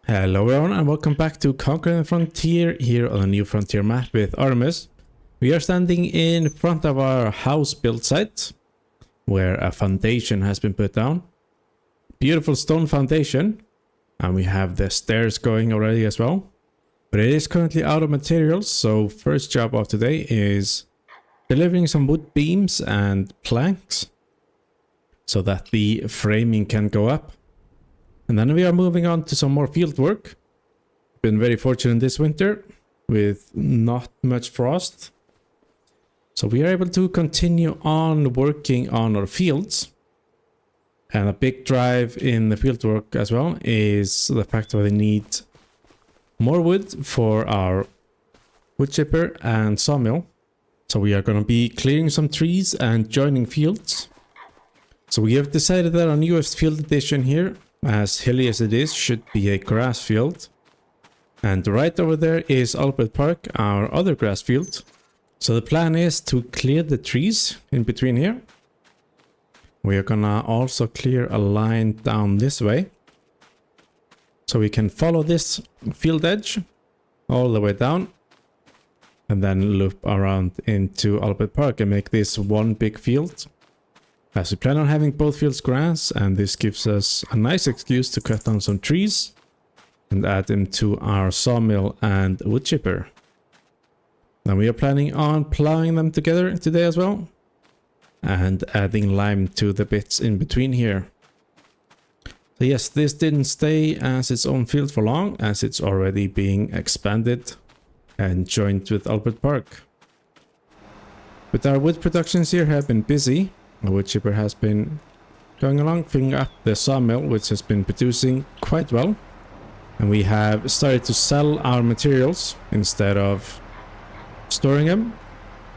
Hello everyone and welcome back to Conquering the Frontier here on a new frontier map with Artemus. We are standing in front of our house build site where a foundation has been put down. Beautiful stone foundation, and we have the stairs going already as well. But it is currently out of materials, so first job of today is delivering some wood beams and planks so that the framing can go up. And then we are moving on to some more field work. Been very fortunate this winter with not much frost. So we are able to continue on working on our fields. And a big drive in the field work as well is the fact that we need more wood for our wood chipper and sawmill. So we are going to be clearing some trees and joining fields. So we have decided that our newest field addition here, as hilly as it is, should be a grass field. And right over there is Albert Park, our other grass field. So the plan is to clear the trees in between here. We are gonna also clear a line down this way, so we can follow this field edge all the way down and then loop around into Albert Park and make this one big field. As we plan on having both fields grass, and this gives us a nice excuse to cut down some trees and add them to our sawmill and wood chipper. Now we are planning on plowing them together today as well, and adding lime to the bits in between here. So yes, this didn't stay as its own field for long, as it's already being expanded and joined with Albert Park. But our wood productions here have been busy. The wood chipper has been going along, filling up the sawmill, which has been producing quite well. And we have started to sell our materials instead of storing them,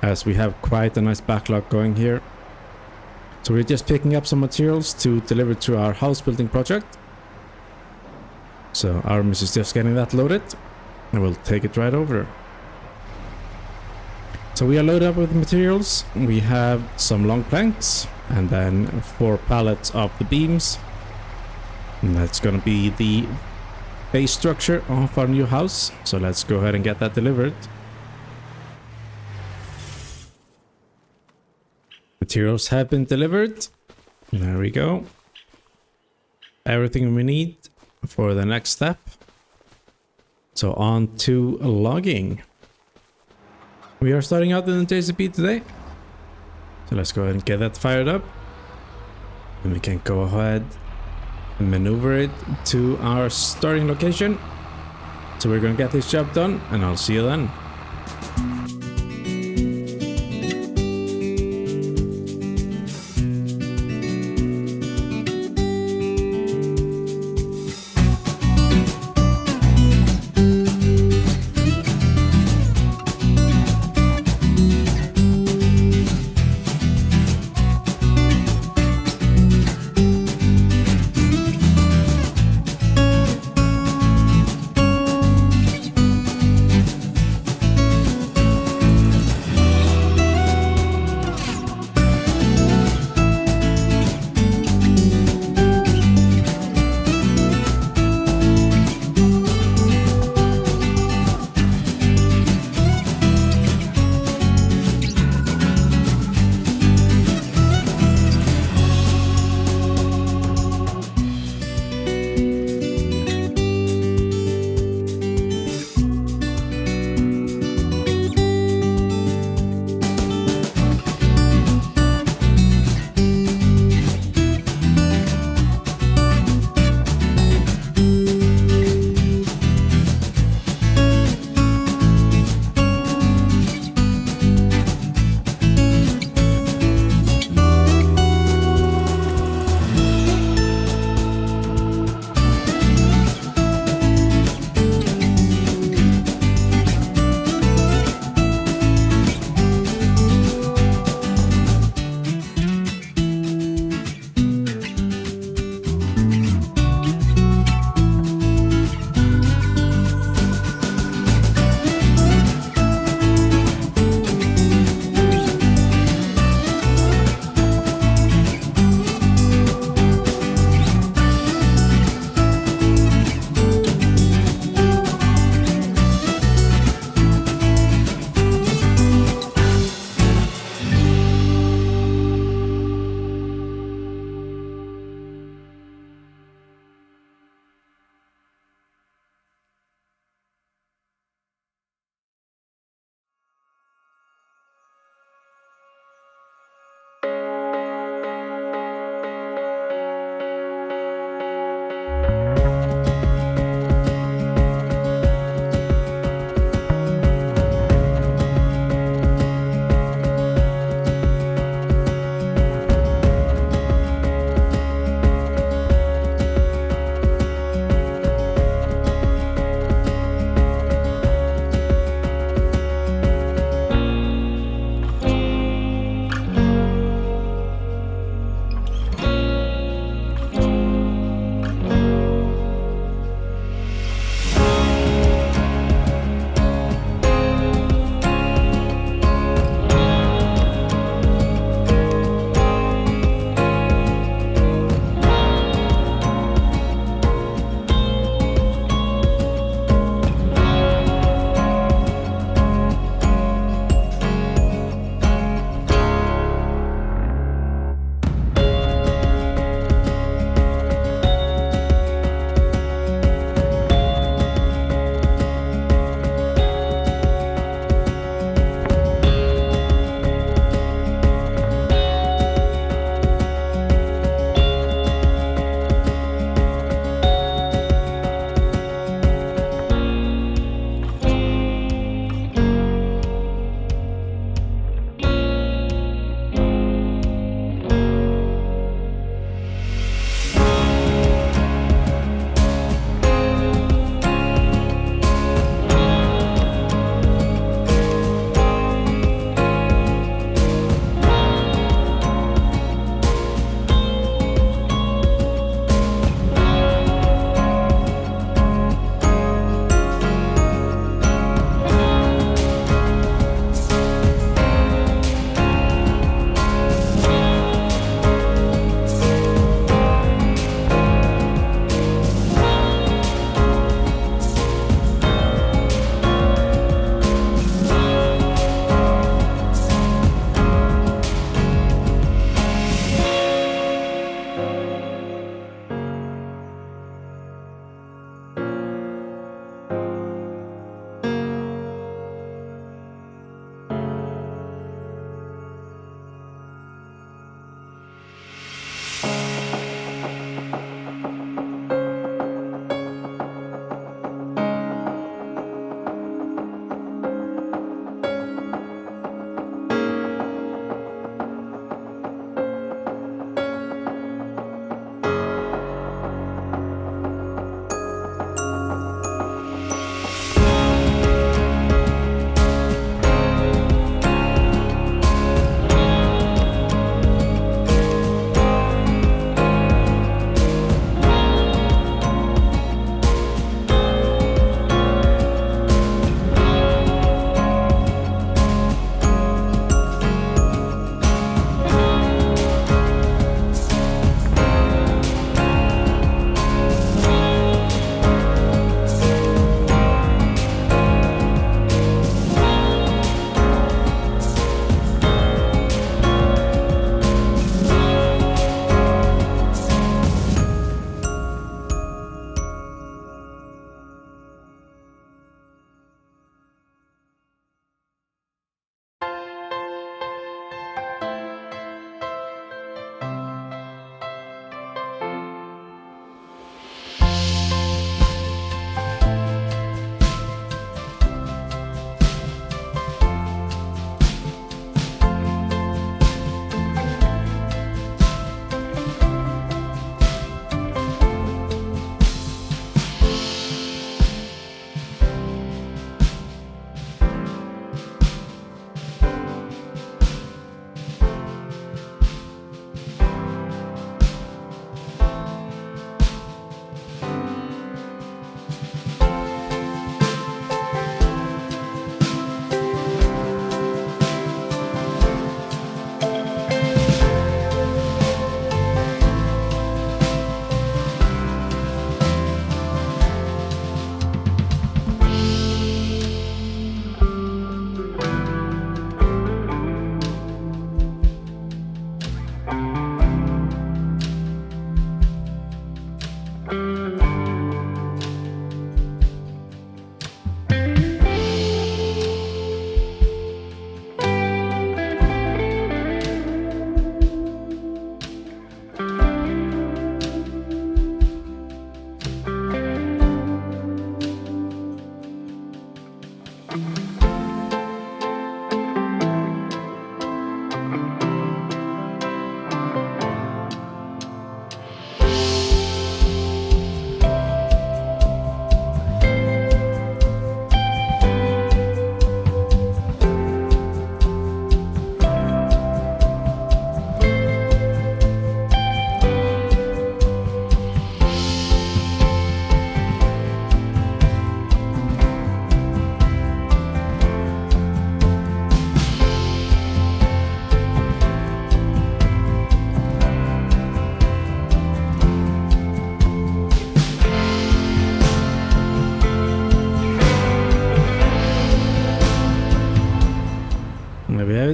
as we have quite a nice backlog going here. So we're just picking up some materials to deliver to our house building project. So Artemus is just getting that loaded, and we'll take it right over. So we are loaded up with materials. We have some long planks and then 4 pallets of the beams. And that's going to be the base structure of our new house. So let's go ahead and get that delivered. Materials have been delivered. There we go. Everything we need for the next step. So on to logging. We are starting out in the JCB today. So let's go ahead and get that fired up. And we can go ahead and maneuver it to our starting location. So we're going to get this job done, and I'll see you then.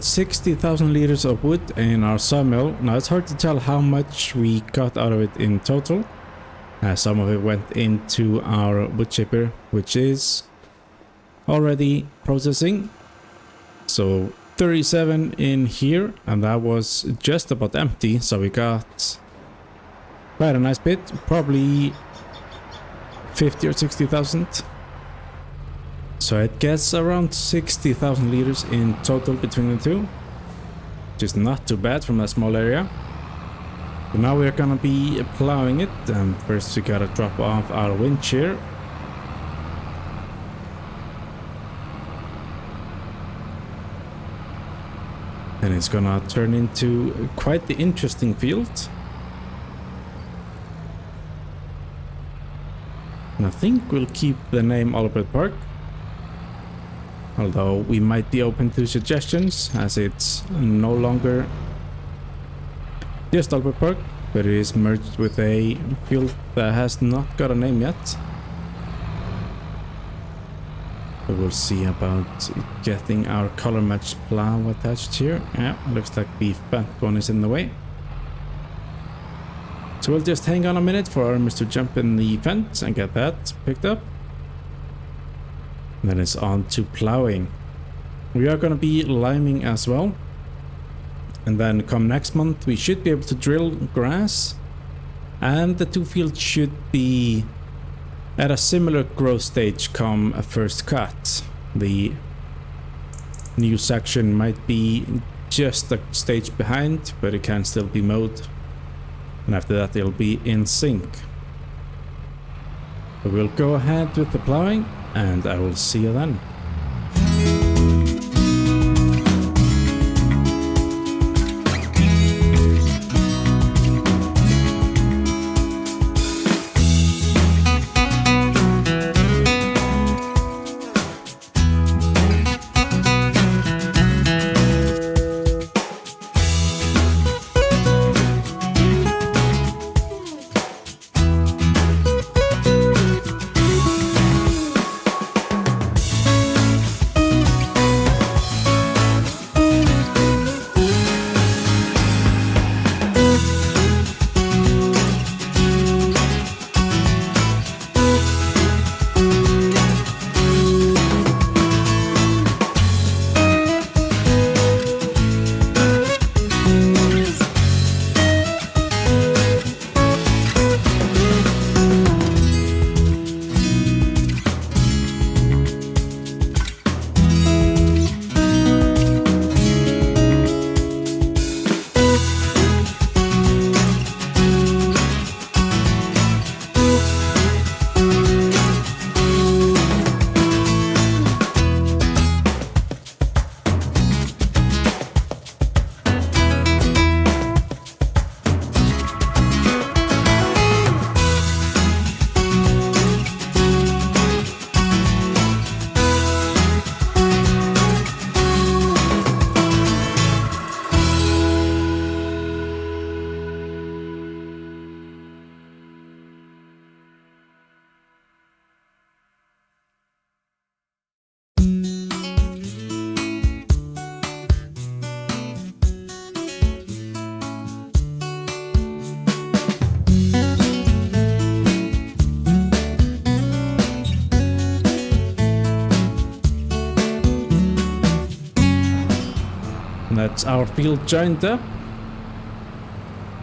got 60,000 liters of wood in our sawmill. Now it's hard to tell how much we got out of it in total. Some of it went into our wood chipper, which is already processing. So 37 in here, and that was just about empty. So we got quite a nice bit, probably 50 or 60,000. So it gets around 60,000 liters in total between the two, which is not too bad from that small area. But now we're gonna be plowing it, and first we gotta drop off our winch here. And it's gonna turn into quite the interesting field. And I think we'll keep the name Albert Park. Although we might be open to suggestions, as it's no longer just Albert Park, but it is merged with a field that has not got a name yet. But we'll see about getting our color matched plow attached here. Yeah, looks like the fat one is in the way. So we'll just hang on a minute for Artemus to jump in the fence and get that picked up. Then it's on to plowing. We are going to be liming as well. And then come next month we should be able to drill grass. And the two fields should be at a similar growth stage come a first cut. The new section might be just a stage behind, but it can still be mowed. And after that it'll be in sync. But we'll go ahead with the plowing, and I will see you then. That's our field joined up.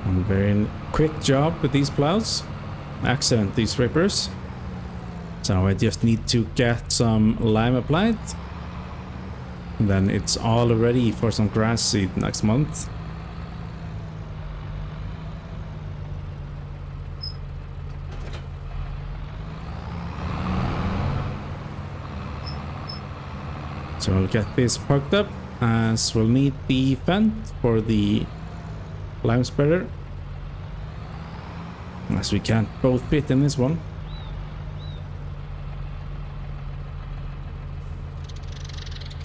And very quick job with these plows. Excellent, these rippers. So I just need to get some lime applied. And then it's all ready for some grass seed next month. So we'll get this parked up, as we'll need the vent for the lime spreader, as we can't both fit in this one.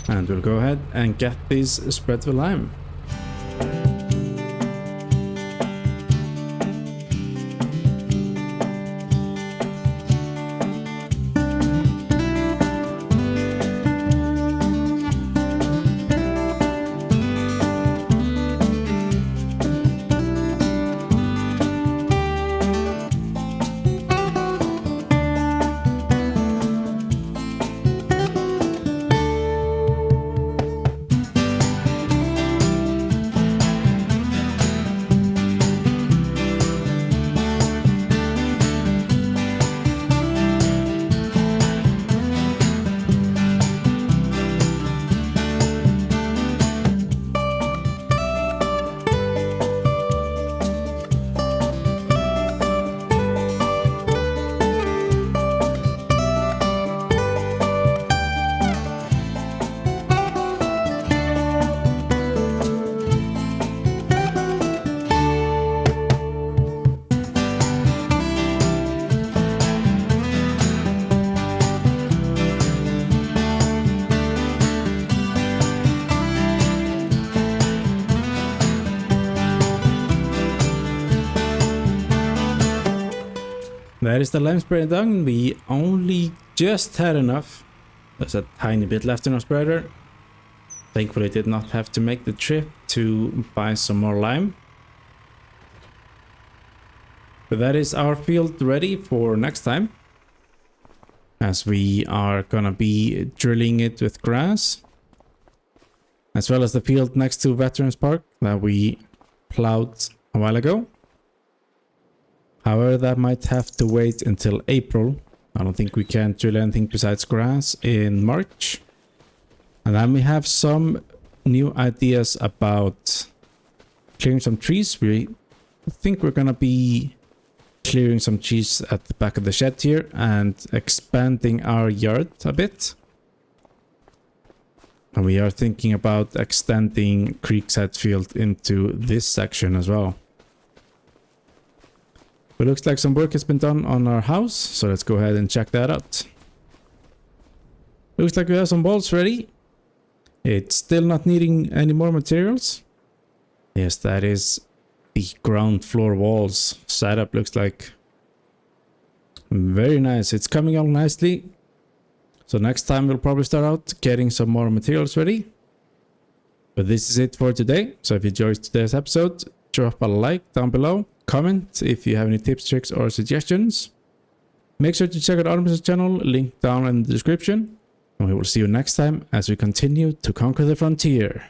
And we'll go ahead and get this spread with lime. that is the lime spreader done. We only just had enough. There's a tiny bit left in our spreader. Thankfully did not have to make the trip to buy some more lime. But that is our field ready for next time, as we are gonna be drilling it with grass, as well as the field next to Veterans Park that we plowed a while ago. However, that might have to wait until April. I don't think we can drill anything besides grass in March. And then we have some new ideas about clearing some trees. We think we're gonna be clearing some trees at the back of the shed here and expanding our yard a bit. And we are thinking about extending Creekside Field into this section as well. It looks like some work has been done on our house, so let's go ahead and check that out. Looks like we have some walls ready. It's still not needing any more materials. Yes, that is the ground floor walls setup. Looks like very nice. It's coming along nicely. So next time we'll probably start out getting some more materials ready. But this is it for today. So if you enjoyed today's episode, drop a like down below. Comment if you have any tips, tricks, or suggestions. Make sure to check out Artemus' channel, link down in the description. And we will see you next time as we continue to conquer the frontier.